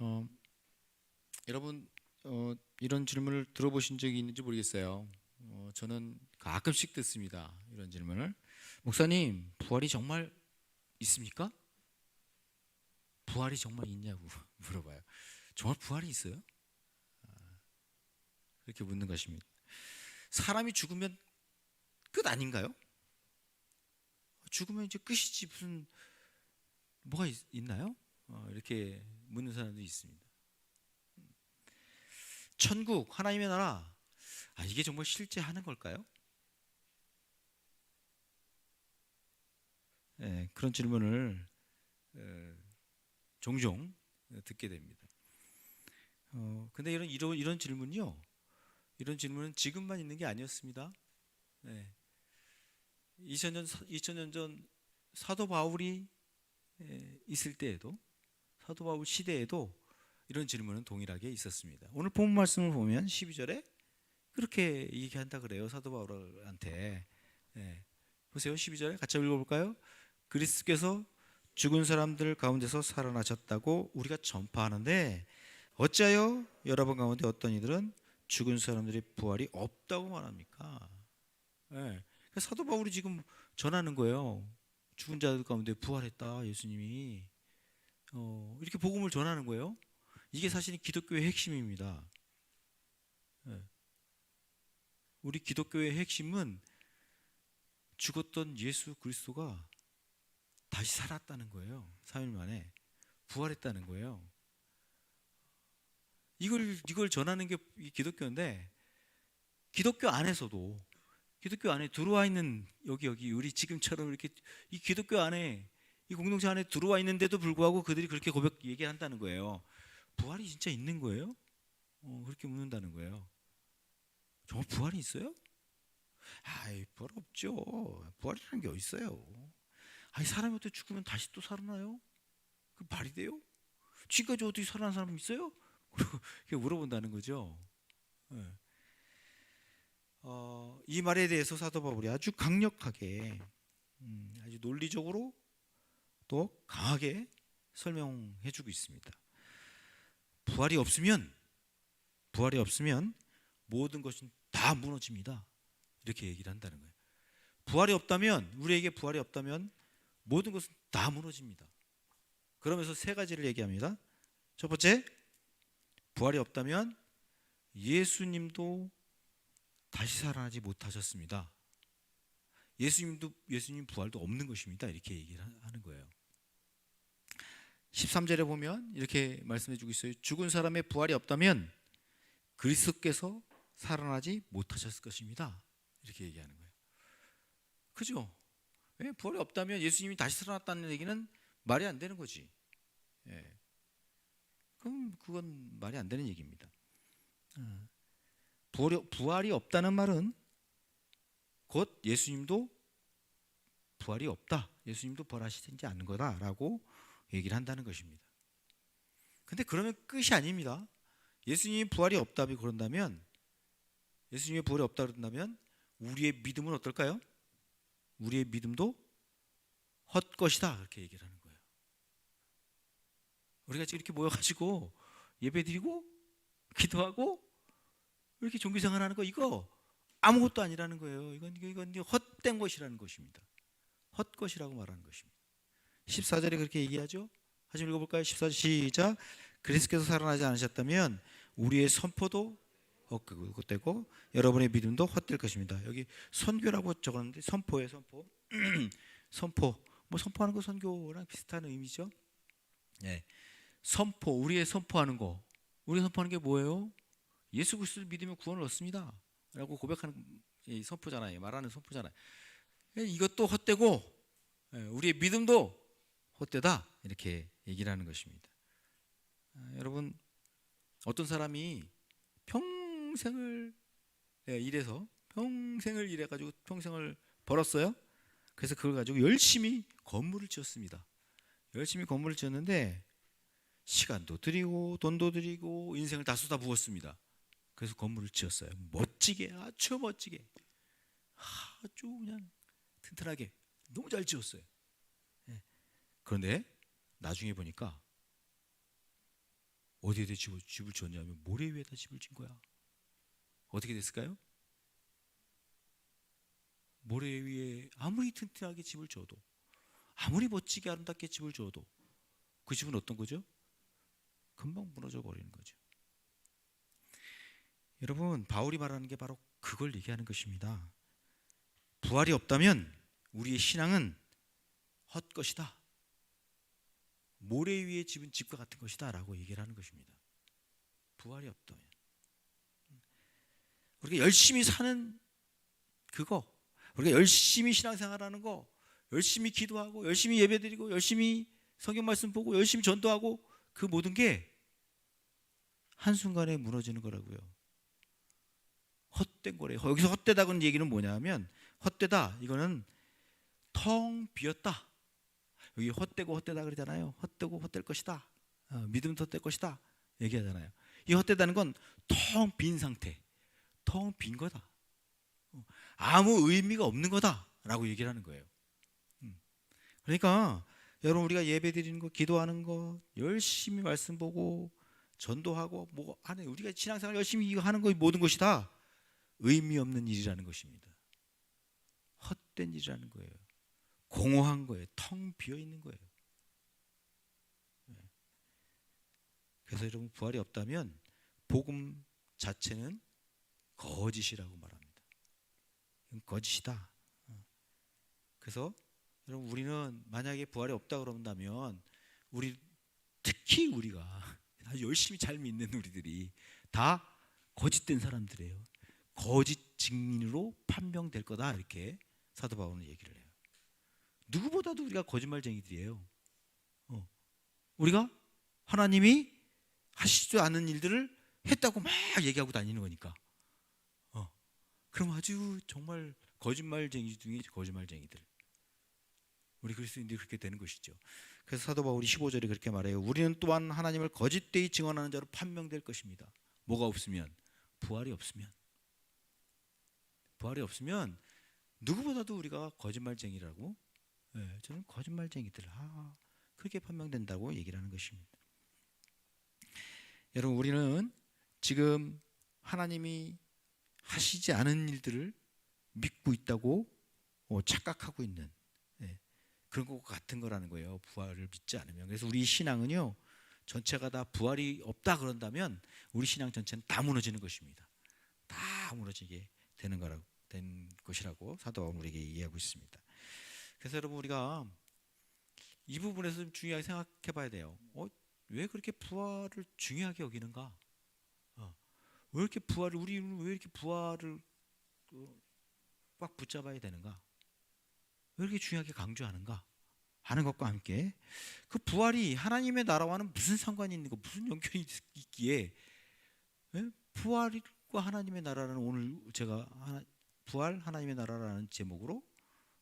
어, 여러분 이런 질문을 들어보신 적이 있는지 모르겠어요. 저는 가끔씩 듣습니다. 이런 질문을. 목사님, 부활이 정말 있습니까? 부활이 정말 있냐고 물어봐요. 정말 부활이 있어요? 이렇게 묻는 것입니다. 사람이 죽으면 끝 아닌가요? 죽으면 이제 끝이지 무슨 뭐가 있나요? 이렇게 묻는 사람도 있습니다. 천국, 하나님의 나라, 이게 정말 실제 하는 걸까요? 그런 질문을 종종 듣게 됩니다. 근데 이런 질문요, 이런 질문은 지금만 있는 게 아니었습니다. 네. 2000년 전 사도 바울이 있을 때에도, 사도 바울 시대에도 이런 질문은 동일하게 있었습니다. 오늘 본 말씀을 보면 12절에 그렇게 얘기한다 그래요. 사도 바울한테. 보세요. 12절 같이 읽어볼까요? 그리스도께서 죽은 사람들 가운데서 살아나셨다고 우리가 전파하는데 어찌하여 여러분 가운데 어떤 이들은 죽은 사람들의 부활이 없다고 말합니까? 사도 바울이 지금 전하는 거예요. 죽은 자들 가운데 부활했다 예수님이. 이렇게 복음을 전하는 거예요. 이게 사실 기독교의 핵심입니다. 예. 우리 기독교의 핵심은 죽었던 예수 그리스도가 다시 살았다는 거예요. 3일 만에 부활했다는 거예요. 이걸 전하는 게 기독교인데, 기독교 안에서도, 기독교 안에 들어와 있는 여기 우리 지금처럼 이렇게 이 기독교 안에, 이 공동체 안에 들어와 있는데도 불구하고 그들이 그렇게 얘기한다는 거예요. 부활이 진짜 있는 거예요? 그렇게 묻는다는 거예요. 정말 부활이 있어요? 부활 없죠. 부활이라는 게 어디 있어요? 사람이 어떻게 죽으면 다시 또 살아나요? 그 말이 돼요? 지금까지 어떻게 살아난 사람 있어요? 이렇게 물어본다는 거죠. 예. 이 말에 대해서 사도 바울이 아주 강력하게, 아주 논리적으로 또 강하게 설명해주고 있습니다. 부활이 없으면 모든 것은 다 무너집니다. 이렇게 얘기를 한다는 거예요. 우리에게 부활이 없다면 모든 것은 다 무너집니다. 그러면서 세 가지를 얘기합니다. 첫 번째, 부활이 없다면 예수님도 다시 살아나지 못하셨습니다. 예수님 부활도 없는 것입니다. 이렇게 얘기를 하는 거예요. 13절에 보면 이렇게 말씀해 주고 있어요. 죽은 사람의 부활이 없다면 그리스도께서 살아나지 못하셨을 것입니다. 이렇게 얘기하는 거예요. 그죠? 왜 부활이 없다면 예수님이 다시 살아났다는 얘기는 말이 안 되는 거지. 그럼 그건 말이 안 되는 얘기입니다. 부활이 없다는 말은 곧 예수님도 부활이 없다. 예수님도 부활하시지 않는 거다라고 얘기를 한다는 것입니다. 근데 그러면 끝이 아닙니다. 예수님이 부활이 없다고 그런다면, 예수님의 부활이 없다 그런다면 우리의 믿음은 어떨까요? 우리의 믿음도 헛것이다. 이렇게 얘기를 하는 거예요. 우리가 지금 이렇게 모여가지고 예배드리고 기도하고 이렇게 종교생활하는 거, 이거 아무것도 아니라는 거예요. 이건 헛된 것이라는 것입니다. 헛것이라고 말하는 것입니다. 14절에 그렇게 얘기하죠. 다시 읽어볼까요? 14절 시작. 그리스도께서 살아나지 않으셨다면 우리의 선포도 헛되고 여러분의 믿음도 헛될 것입니다. 여기 선교라고 적었는데 선포예요. 선포. 선포. 뭐 선포하는 거 선교랑 비슷한 의미죠. 선포. 우리의 선포하는 거. 우리 선포하는 게 뭐예요? 예수 그리스도를 믿으면 구원을 얻습니다 라고 고백하는 선포잖아요. 말하는 선포잖아요. 이것도 헛되고 우리의 믿음도 헛되다. 이렇게 얘기를 하는 것입니다. 여러분, 어떤 사람이 평생을 일해가지고 평생을 벌었어요. 그래서 그걸 가지고 열심히 건물을 지었습니다. 열심히 건물을 지었는데 시간도 들이고 돈도 들이고 인생을 다 쏟아부었습니다. 그래서 건물을 지었어요. 멋지게, 아주 멋지게, 아주 그냥 튼튼하게 너무 잘 지었어요. 그런데 나중에 보니까 어디에다 집을 지었냐면 모래 위에다 집을 지은 거야. 어떻게 됐을까요? 모래 위에 아무리 튼튼하게 집을 지어도, 아무리 멋지게 아름답게 집을 지어도 그 집은 어떤 거죠? 금방 무너져 버리는 거죠. 여러분, 바울이 말하는 게 바로 그걸 얘기하는 것입니다. 부활이 없다면 우리의 신앙은 헛것이다. 모래 위에 집은 집과 같은 것이다 라고 얘기를 하는 것입니다. 부활이 없다면 우리가 열심히 사는 그거, 우리가 열심히 신앙생활하는 거, 열심히 기도하고 열심히 예배드리고 열심히 성경 말씀 보고 열심히 전도하고 그 모든 게 한순간에 무너지는 거라고요. 헛된 거래요. 여기서 헛되다는 얘기는 뭐냐면, 헛되다 이거는 텅 비었다. 여기 헛되고 헛되다 그러잖아요. 헛되고 헛될 것이다. 믿음도 헛될 것이다 얘기하잖아요. 이 헛되다는 건 텅 빈 상태, 텅 빈 거다. 아무 의미가 없는 거다라고 얘기를 하는 거예요. 그러니까 여러분, 우리가 예배 드리는 거, 기도하는 거, 열심히 말씀 보고 전도하고 뭐 하는, 우리가 신앙생활 열심히 이거 하는 거, 모든 것이 다 의미 없는 일이라는 것입니다. 헛된 일이라는 거예요. 공허한 거예요. 텅 비어 있는 거예요. 그래서 여러분, 부활이 없다면 복음 자체는 거짓이라고 말합니다. 거짓이다. 그래서 여러분, 우리는 만약에 부활이 없다 그런다면, 우리 특히 우리가 아주 열심히 잘 믿는 우리들이 다 거짓된 사람들이에요. 거짓 증인으로 판명될 거다, 이렇게 사도 바울은 얘기를 해요. 누구보다도 우리가 거짓말쟁이들이에요. 우리가 하나님이 하시지도 않은 일들을 했다고 막 얘기하고 다니는 거니까. 그럼 아주 정말 거짓말쟁이 중에 거짓말쟁이들, 우리 그리스도인들이 그렇게 되는 것이죠. 그래서 사도 바울이 15절에 그렇게 말해요. 우리는 또한 하나님을 거짓되이 증언하는 자로 판명될 것입니다. 뭐가 없으면? 부활이 없으면. 부활이 없으면 누구보다도 우리가 거짓말쟁이라고, 저는 거짓말쟁이들, 그렇게 판명된다고 얘기를 하는 것입니다. 여러분, 우리는 지금 하나님이 하시지 않은 일들을 믿고 있다고 착각하고 있는 그런 것 같은 거라는 거예요. 부활을 믿지 않으면. 그래서 우리 신앙은요, 전체가 다 부활이 없다 그런다면 우리 신앙 전체는 다 무너지는 것입니다. 다 무너지게 되는 거라고, 된 것이라고 사도 바울은 우리에게 이해하고 있습니다. 그래서 여러분, 우리가 이 부분에서 좀 중요하게 생각해 봐야 돼요. 왜 그렇게 부활을 중요하게 여기는가? 왜 이렇게 부활을, 우리는 왜 이렇게 부활을 꽉 붙잡아야 되는가? 왜 이렇게 중요하게 강조하는가 하는 것과 함께, 그 부활이 하나님의 나라와는 무슨 상관이 있는 거, 무슨 연결이 있기에, 부활과 하나님의 나라는, 오늘 제가 부활 하나님의 나라라는 제목으로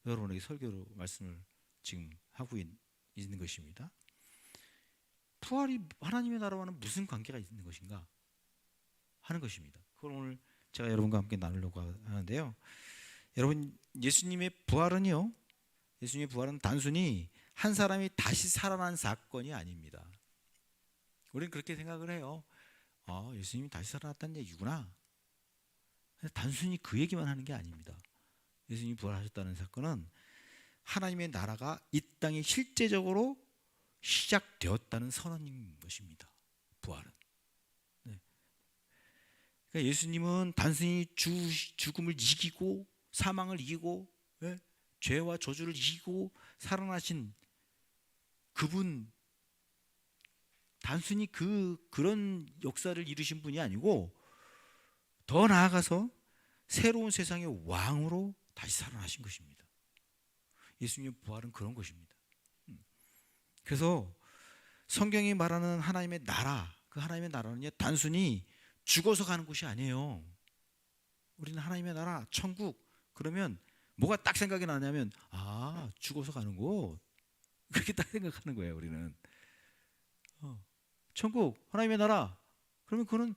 여러분에게 설교로 말씀을 지금 하고 있는 것입니다. 부활이 하나님의 나라와는 무슨 관계가 있는 것인가 하는 것입니다. 그걸 오늘 제가 여러분과 함께 나누려고 하는데요. 여러분, 예수님의 부활은 단순히 한 사람이 다시 살아난 사건이 아닙니다. 우리는 그렇게 생각을 해요. 예수님이 다시 살아났다는 얘기구나. 단순히 그 얘기만 하는 게 아닙니다. 예수님이 부활하셨다는 사건은 하나님의 나라가 이 땅에 실제적으로 시작되었다는 선언인 것입니다. 부활은. 그러니까 예수님은 단순히 죽음을 이기고 사망을 이기고, 죄와 저주를 이기고 살아나신 그분, 단순히 그런 역사를 이루신 분이 아니고, 더 나아가서 새로운 세상의 왕으로 다시 살아나신 것입니다. 예수님의 부활은 그런 것입니다. 그래서 성경이 말하는 하나님의 나라, 그 하나님의 나라는요, 단순히 죽어서 가는 곳이 아니에요. 우리는 하나님의 나라, 천국, 그러면 뭐가 딱 생각이 나냐면, 죽어서 가는 곳, 그렇게 딱 생각하는 거예요. 우리는 천국, 하나님의 나라, 그러면 그거는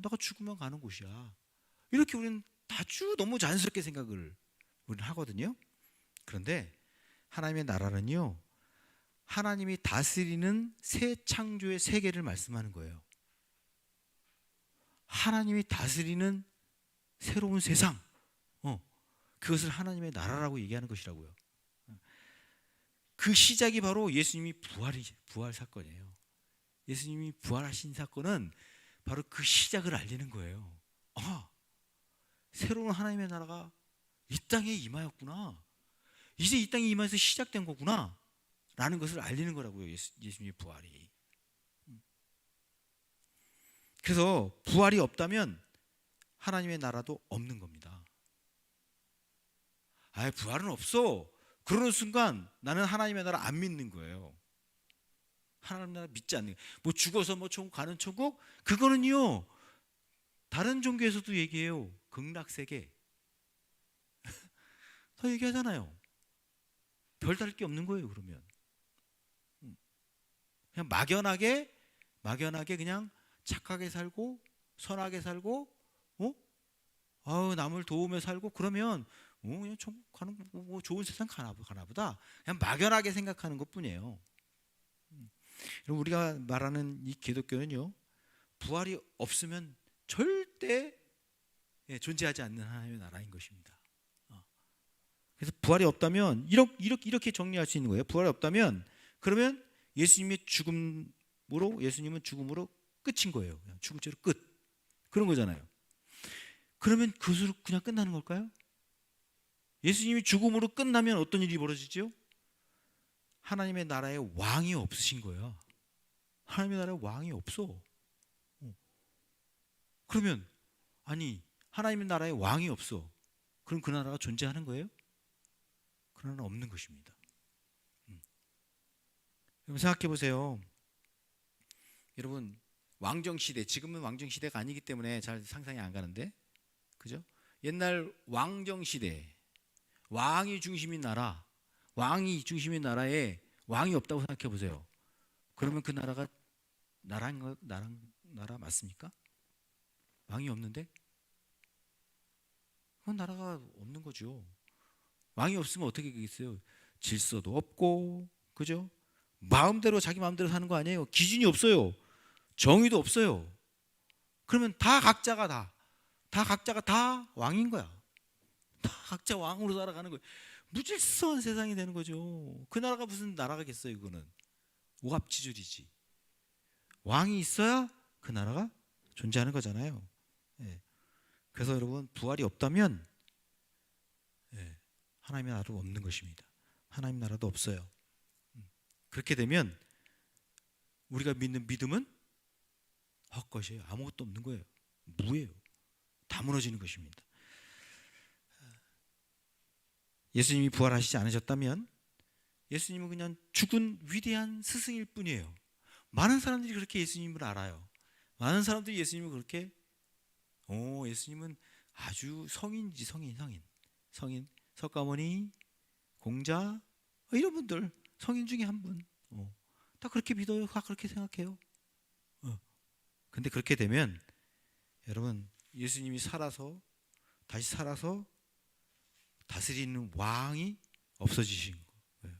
내가 죽으면 가는 곳이야, 이렇게 우리는 아주 너무 자연스럽게 생각을 우리는 하거든요. 그런데 하나님의 나라는요, 하나님이 다스리는 새 창조의 세계를 말씀하는 거예요. 하나님이 다스리는 새로운 세상, 그것을 하나님의 나라라고 얘기하는 것이라고요. 그 시작이 바로 예수님이 부활 사건이에요. 예수님이 부활하신 사건은 바로 그 시작을 알리는 거예요. 새로운 하나님의 나라가 이 땅에 임하였구나. 이제 이 땅에 임하여서 시작된 거구나 라는 것을 알리는 거라고요. 예수님의 부활이. 그래서 부활이 없다면 하나님의 나라도 없는 겁니다. 부활은 없어. 그러는 순간 나는 하나님의 나라 안 믿는 거예요. 하나님 나라 믿지 않는 거예요. 뭐 죽어서 뭐 천국 가는 천국, 그거는요 다른 종교에서도 얘기해요. 극락세계 다 얘기하잖아요. 별다를 게 없는 거예요. 그러면 그냥 막연하게 그냥 착하게 살고 선하게 살고 남을 도우며 살고 그러면 그냥 천국 가는 뭐 좋은 세상 가나 보다. 그냥 막연하게 생각하는 것뿐이에요. 그럼 우리가 말하는 이 기독교는요, 부활이 없으면 절대 존재하지 않는 하나님의 나라인 것입니다. 그래서 부활이 없다면 이렇게 정리할 수 있는 거예요. 부활이 없다면 그러면 예수님은 죽음으로 끝인 거예요. 그냥 죽을 죄로 끝. 그런 거잖아요. 그러면 그것으로 그냥 끝나는 걸까요? 예수님이 죽음으로 끝나면 어떤 일이 벌어지죠? 하나님의 나라에 왕이 없으신 거예요. 하나님의 나라에 왕이 없어. 그러면 하나님의 나라에 왕이 없어. 그럼 그 나라가 존재하는 거예요? 그 나라는 없는 것입니다. 여러분 생각해 보세요. 여러분 왕정시대, 지금은 왕정시대가 아니기 때문에 잘 상상이 안 가는데, 그죠? 옛날 왕정시대, 왕이 중심인 나라에 왕이 없다고 생각해 보세요. 그러면 그 나라가 나라 맞습니까? 왕이 없는데? 그건 나라가 없는 거죠. 왕이 없으면 어떻게 되겠어요? 질서도 없고, 그죠? 자기 마음대로 사는 거 아니에요. 기준이 없어요. 정의도 없어요. 그러면 다 각자가 다 왕인 거야. 다 각자 왕으로 살아가는 거예요. 무질서한 세상이 되는 거죠. 그 나라가 무슨 나라가겠어요. 그거는 오합지졸이지. 왕이 있어야 그 나라가 존재하는 거잖아요. 그래서 여러분 부활이 없다면 하나님의 나라도 없는 것입니다. 하나님 나라도 없어요. 그렇게 되면 우리가 믿는 믿음은 헛것이에요. 아무것도 없는 거예요. 무예요. 다 무너지는 것입니다. 예수님이 부활하시지 않으셨다면 예수님은 그냥 죽은 위대한 스승일 뿐이에요. 많은 사람들이 그렇게 예수님을 알아요. 많은 사람들이 예수님을 그렇게 예수님은 아주 성인이지, 성인, 석가모니, 공자, 이런 분들 성인 중에 한 분, 다 그렇게 믿어요. 다 그렇게 생각해요. 근데 그렇게 되면 여러분 예수님이 다시 살아서 다스리는 왕이 없어지신 거예요.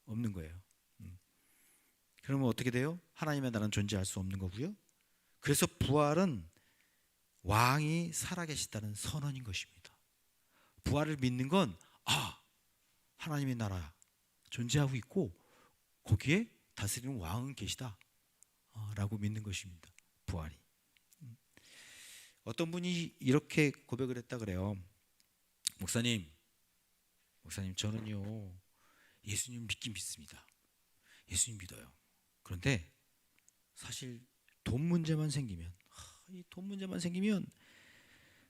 없는 거예요. 그러면 어떻게 돼요? 하나님의 나라는 존재할 수 없는 거고요. 그래서 부활은 왕이 살아계시다는 선언인 것입니다. 부활을 믿는 건 하나님의 나라 존재하고 있고 거기에 다스리는 왕은 계시다 라고 믿는 것입니다. 부활이. 어떤 분이 이렇게 고백을 했다 그래요. 목사님 저는요 예수님 믿긴 믿습니다. 예수님 믿어요. 그런데 사실 돈 문제만 생기면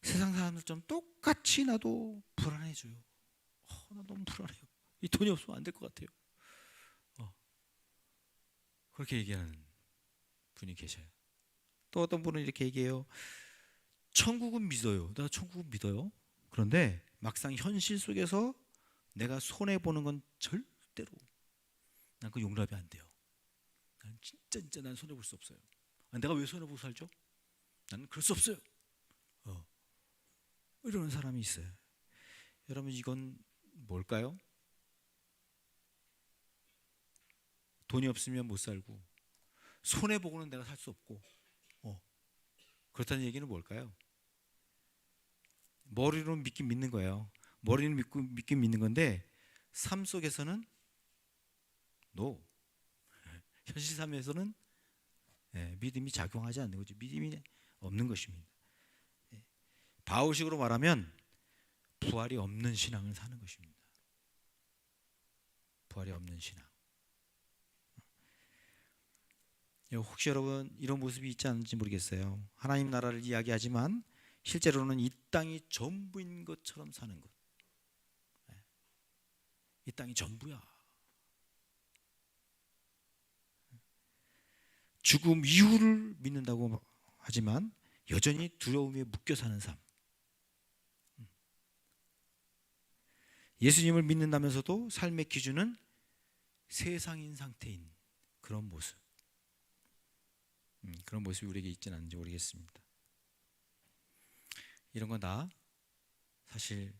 세상 사람들처럼 똑같이 나도 불안해져요. 나 너무 불안해요. 이 돈이 없으면 안 될 것 같아요. 그렇게 얘기하는 분이 계셔요. 또 어떤 분은 이렇게 얘기해요. 천국은 믿어요. 나 천국은 믿어요. 그런데 막상 현실 속에서 내가 손해보는 건 절대로 난 그 용납이 안 돼요. 난 진짜 난 손해볼 수 없어요. 내가 왜 손해보고 살죠? 나는 그럴 수 없어요. 이러는 사람이 있어요. 여러분 이건 뭘까요? 돈이 없으면 못 살고 손해 보고는 내가 살 수 없고 그렇다는 얘기는 뭘까요? 머리로 믿긴 믿는 거예요. 머리는 믿긴 믿는 건데 삶 속에서는 노. 현실 삶에서는 믿음이 작용하지 않는 거죠. 믿음이 없는 것입니다. 바울식으로 말하면 부활이 없는 신앙을 사는 것입니다. 부활이 없는 신앙. 혹시 여러분 이런 모습이 있지 않은지 모르겠어요. 하나님 나라를 이야기하지만 실제로는 이 땅이 전부인 것처럼 사는 것. 이 땅이 전부야. 죽음 이후를 믿는다고 하지만 여전히 두려움에 묶여 사는 삶. 예수님을 믿는다면서도 삶의 기준은 세상인 상태인 그런 모습. 그런 모습이 우리에게 있지는 않은지 모르겠습니다. 이런 건 다 사실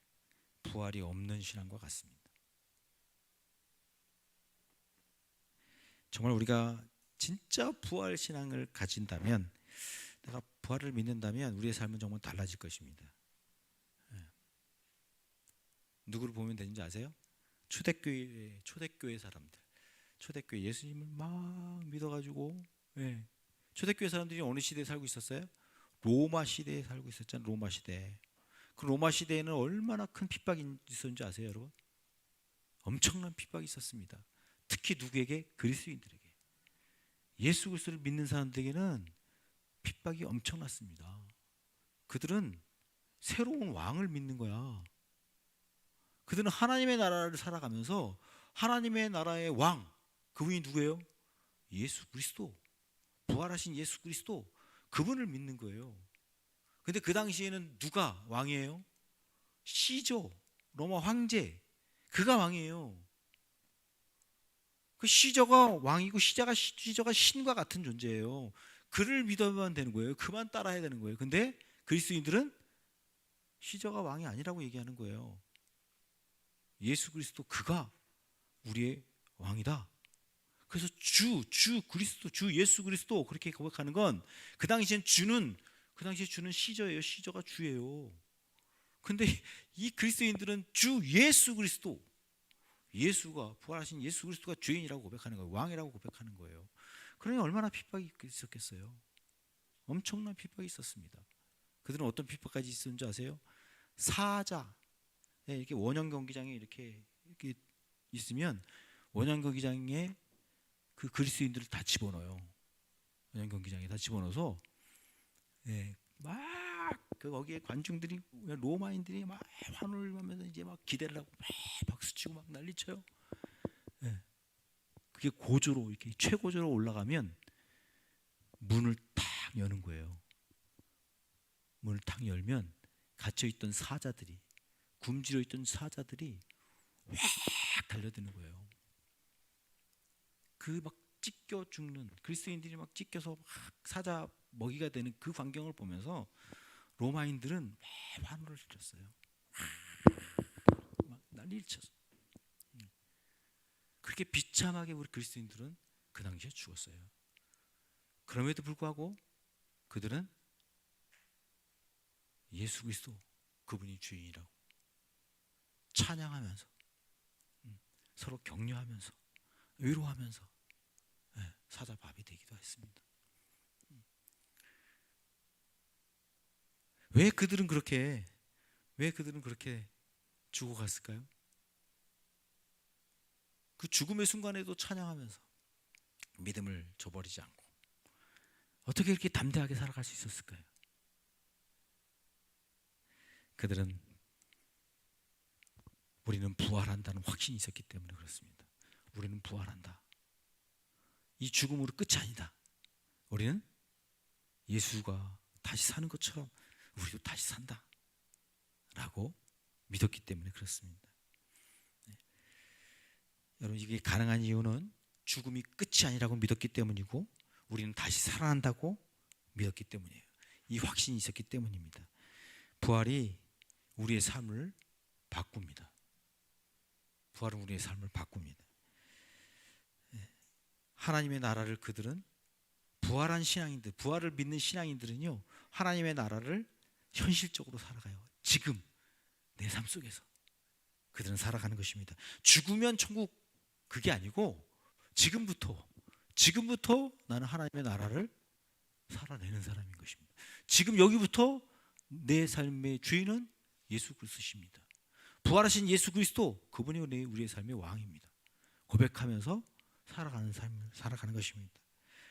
부활이 없는 신앙과 같습니다. 정말 우리가 진짜 부활 신앙을 가진다면, 내가 부활을 믿는다면 우리의 삶은 정말 달라질 것입니다. 누구를 보면 되는지 아세요? 초대교회 사람들, 초대교회 예수님을 막 믿어가지고, 초대교회 사람들이 어느 시대에 살고 있었어요? 로마 시대에 살고 있었잖아요. 로마 시대. 그 로마 시대에는 얼마나 큰 핍박이 있었는지 아세요, 여러분? 엄청난 핍박이 있었습니다. 특히 누구에게? 그리스도인들에게. 예수 그리스도를 믿는 사람들에게는 핍박이 엄청났습니다. 그들은 새로운 왕을 믿는 거야. 그들은 하나님의 나라를 살아가면서 하나님의 나라의 왕, 그분이 누구예요? 예수 그리스도. 부활하신 예수 그리스도, 그분을 믿는 거예요. 근데 그 당시에는 누가 왕이에요? 시저, 로마 황제, 그가 왕이에요. 그 시저가 왕이고 시저가 신과 같은 존재예요. 그를 믿어만 되는 거예요. 그만 따라야 되는 거예요. 근데 그리스도인들은 시저가 왕이 아니라고 얘기하는 거예요. 예수 그리스도, 그가 우리의 왕이다. 그래서 주 그리스도, 주 예수 그리스도 그렇게 고백하는 건, 그 당시에 주는 시저예요. 시저가 주예요. 근데 이 그리스도인들은 주 예수 그리스도, 예수가, 부활하신 예수 그리스도가 주인이라고 고백하는 거예요. 왕이라고 고백하는 거예요. 그러니 얼마나 핍박이 있었겠어요. 엄청난 핍박이 있었습니다. 그들은 어떤 핍박까지 있었는지 아세요? 사자, 이렇게 원형 경기장에 이렇게 있으면 원형 경기장에 그 그리스도인들을 다 집어넣어요. 원형 경기장에 다 집어넣어서 막 거기에 관중들이, 로마인들이 막 환호를 하면서 이제 막 기대를 하고 막 박수치고 막 난리쳐요. 그게 고조로, 이렇게 최고조로 올라가면 문을 탁 여는 거예요. 문을 탁 열면 갇혀있던 사자들이, 굶주려 있던 사자들이 확 달려드는 거예요. 그 막 찢겨 죽는, 그리스도인들이 막 찢겨서 막 사자 먹이가 되는 그 광경을 보면서 로마인들은 막 환호를 질렀어요. 막 난리를 쳤어. 그렇게 비참하게 우리 그리스도인들은 그 당시에 죽었어요. 그럼에도 불구하고 그들은 예수 그리스도, 그분이 주인이라고 찬양하면서, 서로 격려하면서, 위로하면서 사자 밥이 되기도 했습니다. 왜 그들은 그렇게 죽어갔을까요? 그 죽음의 순간에도 찬양하면서 믿음을 저버리지 않고 어떻게 이렇게 담대하게 살아갈 수 있었을까요? 그들은 우리는 부활한다는 확신이 있었기 때문에 그렇습니다. 우리는 부활한다. 이 죽음으로 끝이 아니다. 우리는 예수가 다시 사는 것처럼 우리도 다시 산다 라고 믿었기 때문에 그렇습니다. 여러분, 이게 가능한 이유는 죽음이 끝이 아니라고 믿었기 때문이고 우리는 다시 살아난다고 믿었기 때문이에요. 이 확신이 있었기 때문입니다. 부활이 우리의 삶을 바꿉니다. 부활은 우리의 삶을 바꿉니다. 하나님의 나라를 그들은 부활한 신앙인들, 부활을 믿는 신앙인들은요, 하나님의 나라를 현실적으로 살아가요. 지금 내 삶 속에서 그들은 살아가는 것입니다. 죽으면 천국 그게 아니고 지금부터 나는 하나님의 나라를 살아내는 사람인 것입니다. 지금 여기부터 내 삶의 주인은 예수 그리스도십니다. 부활하신 예수 그리스도, 그분이 우리의 삶의 왕입니다. 고백하면서 살아가는 삶을 살아가는 것입니다.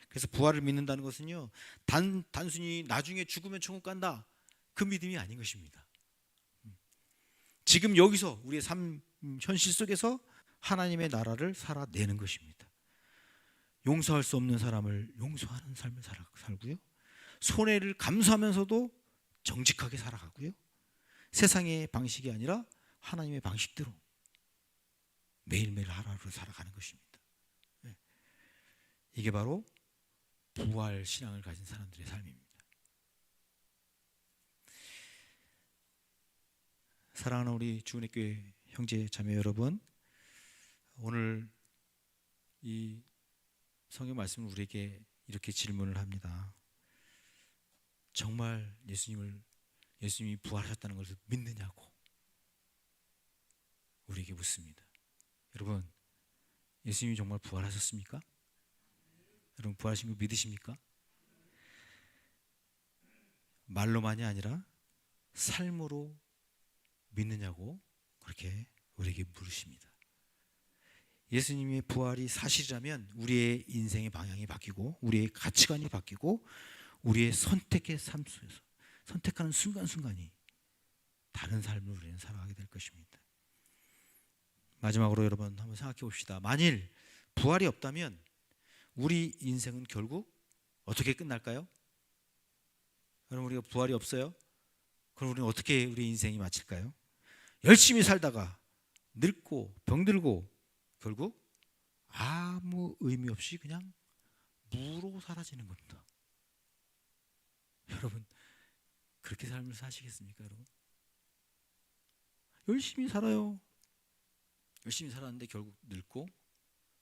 그래서 부활을 믿는다는 것은요, 단순히 나중에 죽으면 천국 간다, 그 믿음이 아닌 것입니다. 지금 여기서 우리의 삶 현실 속에서 하나님의 나라를 살아내는 것입니다. 용서할 수 없는 사람을 용서하는 삶을 살고요, 손해를 감수하면서도 정직하게 살아가고요, 세상의 방식이 아니라 하나님의 방식대로 매일매일 하루하루 살아가는 것입니다. 이게 바로 부활 신앙을 가진 사람들의 삶입니다. 사랑하는 우리 주은혜 교회 형제 자매 여러분, 오늘 이 성경 말씀은 우리에게 이렇게 질문을 합니다. 정말 예수님이 부활하셨다는 것을 믿느냐고 우리에게 묻습니다. 여러분, 예수님이 정말 부활하셨습니까? 여러분, 부활하신 거 믿으십니까? 말로만이 아니라 삶으로 믿느냐고 그렇게 우리에게 물으십니다. 예수님의 부활이 사실이라면 우리의 인생의 방향이 바뀌고, 우리의 가치관이 바뀌고, 우리의 선택의 삶 속에서 선택하는 순간순간이 다른 삶을 우리는 살아가게 될 것입니다. 마지막으로 여러분 한번 생각해 봅시다. 만일 부활이 없다면 우리 인생은 결국 어떻게 끝날까요? 여러분, 우리가 부활이 없어요? 그럼 우리는 어떻게 우리 인생이 마칠까요? 열심히 살다가 늙고 병들고 결국 아무 의미 없이 그냥 무로 사라지는 겁니다. 여러분, 그렇게 삶을 사시겠습니까? 여러분, 열심히 살아요. 열심히 살았는데 결국 늙고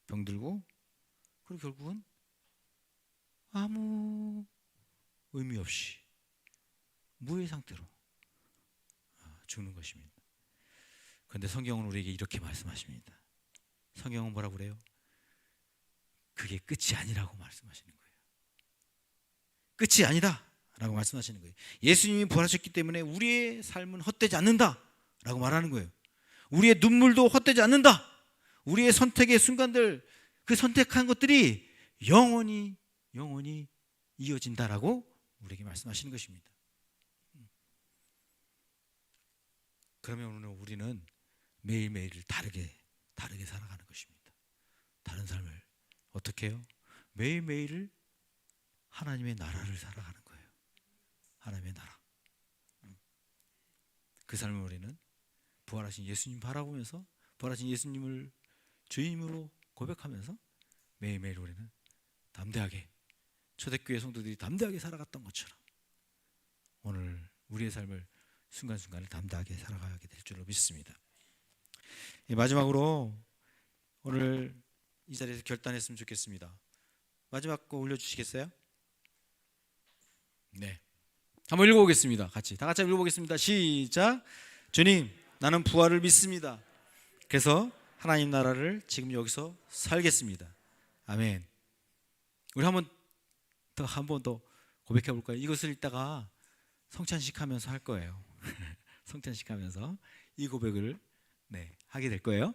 병들고, 그리고 결국은 아무 의미 없이 무의 상태로 죽는 것입니다. 그런데 성경은 우리에게 이렇게 말씀하십니다. 성경은 뭐라고 그래요? 그게 끝이 아니라고 말씀하시는 거예요. 끝이 아니다 라고 말씀하시는 거예요. 예수님이 부활하셨기 때문에 우리의 삶은 헛되지 않는다 라고 말하는 거예요. 우리의 눈물도 헛되지 않는다. 우리의 선택의 순간들, 그 선택한 것들이 영원히 이어진다라고 우리에게 말씀하시는 것입니다. 그러면 오늘 우리는 매일매일을 다르게 살아가는 것입니다. 다른 삶을 어떻게 해요? 매일매일을 하나님의 나라를 살아가는 거예요. 하나님의 나라. 그 삶을 우리는 부활하신 예수님 바라보면서, 부활하신 예수님을 주님으로 고백하면서 매일매일 우리는 담대하게, 초대교회 성도들이 담대하게 살아갔던 것처럼 오늘 우리의 삶을 순간순간을 담대하게 살아가게 될 줄로 믿습니다. 마지막으로 오늘 이 자리에서 결단했으면 좋겠습니다. 마지막 거 올려주시겠어요? 네, 한번 읽어보겠습니다. 다 같이 읽어보겠습니다. 시작. 주님, 나는 부활을 믿습니다. 그래서 하나님 나라를 지금 여기서 살겠습니다. 아멘. 우리 한 번 더 고백해 볼까요? 이것을 이따가 성찬식 하면서 할 거예요. 성찬식 하면서 이 고백을 하게 될 거예요.